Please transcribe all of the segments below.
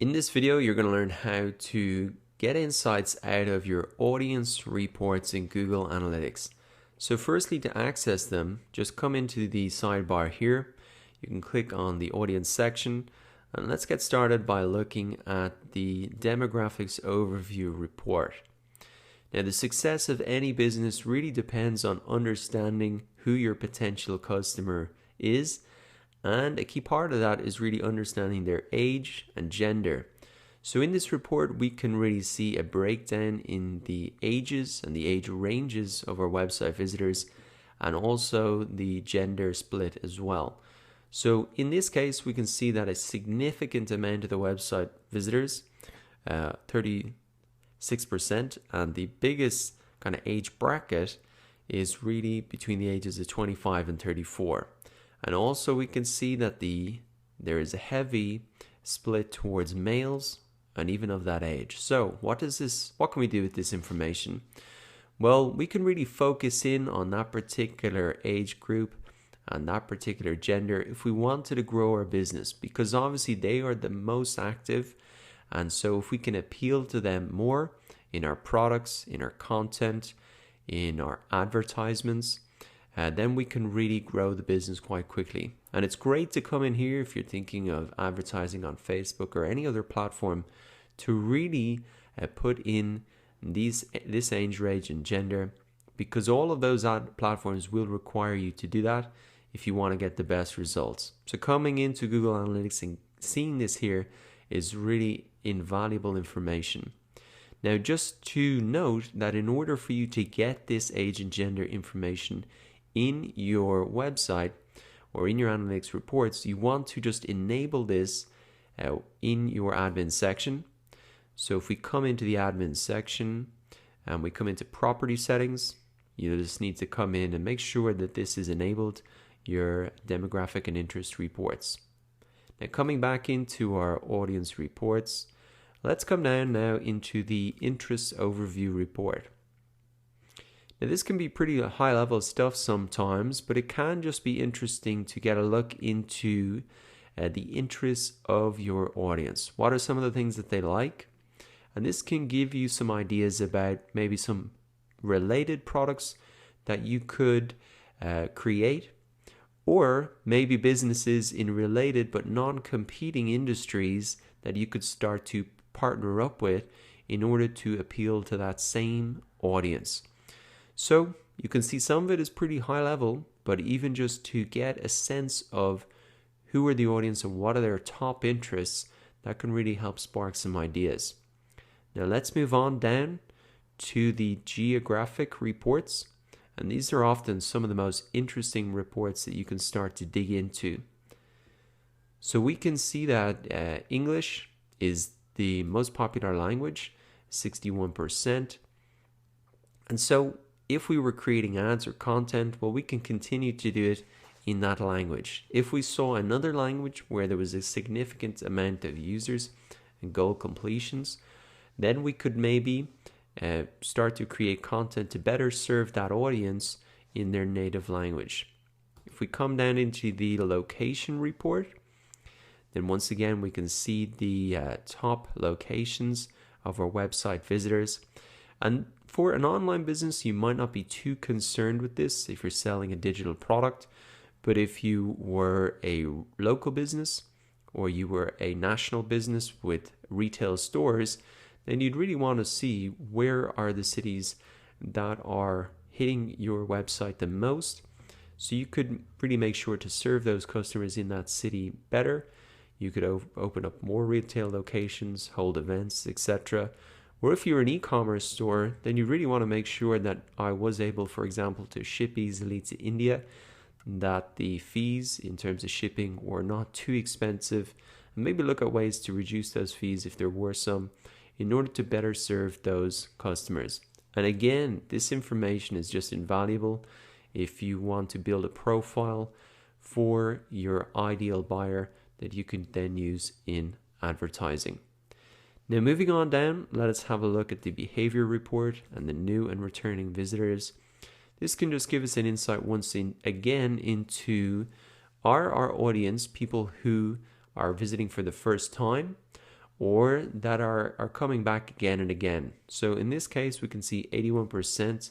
In this video, you're going to learn how to get insights out of your audience reports in Google Analytics. So firstly, to access them, just come into the sidebar here. You can click on the audience section, and let's get started by looking at the demographics overview report. Now, the success of any business really depends on understanding who your potential customer is. And a key part of that is really understanding their age and gender. So in this report, we can really see a breakdown in the ages and the age ranges of our website visitors, and also the gender split as well. So in this case, we can see that a significant amount of the website visitors, 36%, and the biggest kind of age bracket is really between the ages of 25 and 34. And also we can see that there is a heavy split towards males and even of that age. So what can we do with this information? Well, we can really focus in on that particular age group and that particular gender if we wanted to grow our business, because obviously they are the most active. And so if we can appeal to them more in our products, in our content, in our advertisements, then we can really grow the business quite quickly. And it's great to come in here if you're thinking of advertising on Facebook or any other platform to really put in this age range and gender, because all of those ad platforms will require you to do that if you want to get the best results. So coming into Google Analytics and seeing this here is really invaluable information. Now, just to note that in order for you to get this age and gender information in your website or in your analytics reports, you want to just enable this in your admin section. So if we come into the admin section and we come into property settings, you just need to come in and make sure that this is enabled, your demographic and interest reports. Now, coming back into our audience reports, let's come down now into the interest overview report. Now, this can be pretty high level stuff sometimes, but it can just be interesting to get a look into the interests of your audience. What are some of the things that they like? And this can give you some ideas about maybe some related products that you could create, or maybe businesses in related but non-competing industries that you could start to partner up with in order to appeal to that same audience. So you can see some of it is pretty high level, but even just to get a sense of who are the audience and what are their top interests, that can really help spark some ideas. Now let's move on down to the geographic reports. And these are often some of the most interesting reports that you can start to dig into. So we can see that English is the most popular language, 61%. And so if we were creating ads or content, well, we can continue to do it in that language. If we saw another language where there was a significant amount of users and goal completions, then we could maybe start to create content to better serve that audience in their native language. If we come down into the location report, then once again we can see the top locations of our website visitors. And for an online business, you might not be too concerned with this if you're selling a digital product. But if you were a local business or you were a national business with retail stores, then you'd really want to see where are the cities that are hitting your website the most. So you could really make sure to serve those customers in that city better. You could open up more retail locations, hold events, etc. Or if you're an e-commerce store, then you really want to make sure that I was able, for example, to ship easily to India, that the fees in terms of shipping were not too expensive, and maybe look at ways to reduce those fees if there were some, in order to better serve those customers. And again, this information is just invaluable if you want to build a profile for your ideal buyer that you can then use in advertising. Now, moving on down, let us have a look at the behavior report and the new and returning visitors. This can just give us an insight once again into our audience, people who are visiting for the first time, or that are coming back again and again. So in this case, we can see 81%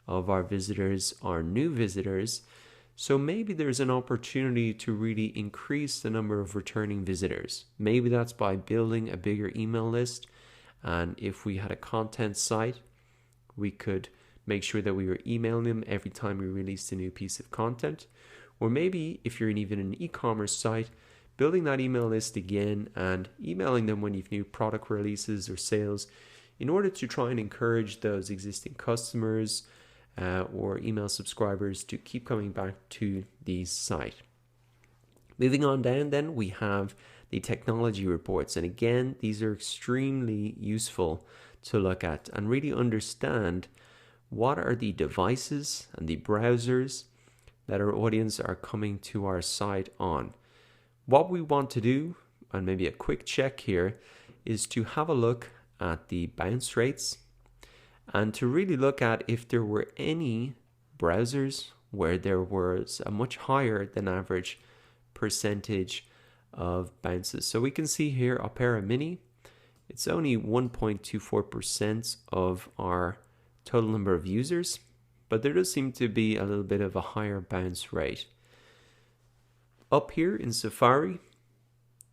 of our visitors are new visitors. So maybe there's an opportunity to really increase the number of returning visitors. Maybe that's by building a bigger email list. And if we had a content site, we could make sure that we were emailing them every time we released a new piece of content. Or maybe if you're even an e-commerce site, building that email list again and emailing them when you've new product releases or sales in order to try and encourage those existing customers or email subscribers to keep coming back to the site. Moving on down then, we have the technology reports. And again, these are extremely useful to look at and really understand what are the devices and the browsers that our audience are coming to our site on. What we want to do, and maybe a quick check here, is to have a look at the bounce rates and to really look at if there were any browsers where there was a much higher than average percentage of bounces. So we can see here Opera Mini, it's only 1.24% of our total number of users, but there does seem to be a little bit of a higher bounce rate. Up here in Safari,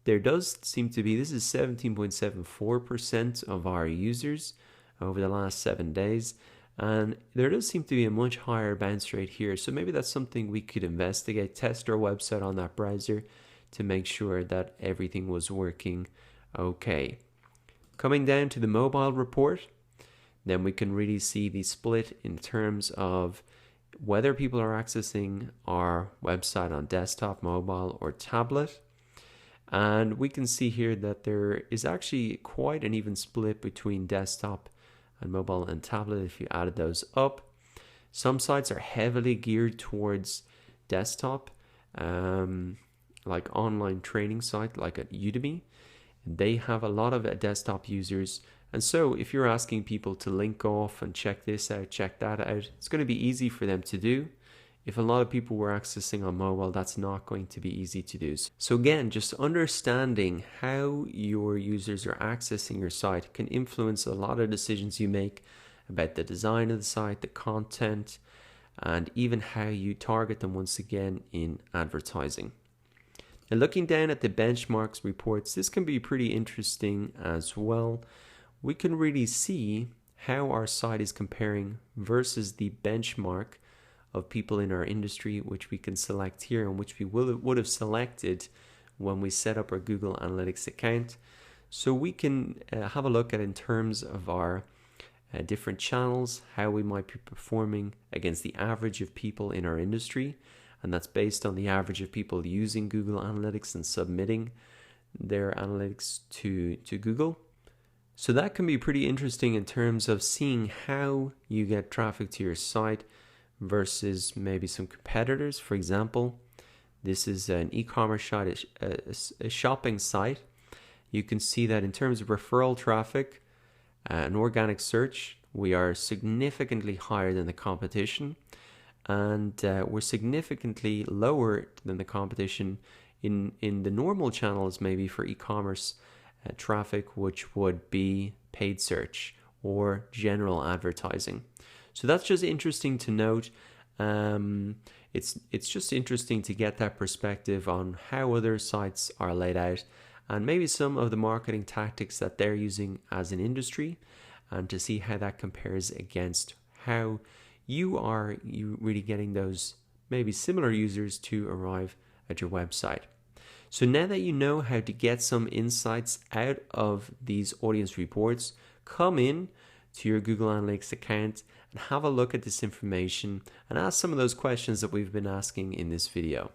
there does seem to be, this is 17.74% of our users over the last 7 days. And there does seem to be a much higher bounce rate here. So maybe that's something we could investigate, test our website on that browser to make sure that everything was working okay. Coming down to the mobile report, then we can really see the split in terms of whether people are accessing our website on desktop, mobile, or tablet. And we can see here that there is actually quite an even split between desktop and mobile and tablet if you added those up. Some sites are heavily geared towards desktop, like online training site like at Udemy. They have a lot of desktop users. And so if you're asking people to link off and check this out, check that out, it's going to be easy for them to do. If a lot of people were accessing on mobile, that's not going to be easy to do. So again, just understanding how your users are accessing your site can influence a lot of decisions you make about the design of the site, the content, and even how you target them once again in advertising. And looking down at the benchmarks reports, this can be pretty interesting as well. We can really see how our site is comparing versus the benchmark of people in our industry, which we can select here and which we would have selected when we set up our Google Analytics account. So we can have a look at in terms of our different channels, how we might be performing against the average of people in our industry. And that's based on the average of people using Google Analytics and submitting their analytics to Google. So that can be pretty interesting in terms of seeing how you get traffic to your site versus maybe some competitors. For example, this is an e-commerce site, a shopping site. You can see that in terms of referral traffic and organic search, we are significantly higher than the competition. And we're significantly lower than the competition in the normal channels, maybe for e-commerce traffic, which would be paid search or general advertising. So that's just interesting to note. It's just interesting to get that perspective on how other sites are laid out and maybe some of the marketing tactics that they're using as an industry, and to see how that compares against how you really getting those maybe similar users to arrive at your website. So now that you know how to get some insights out of these audience reports, come in to your Google Analytics account and have a look at this information and ask some of those questions that we've been asking in this video.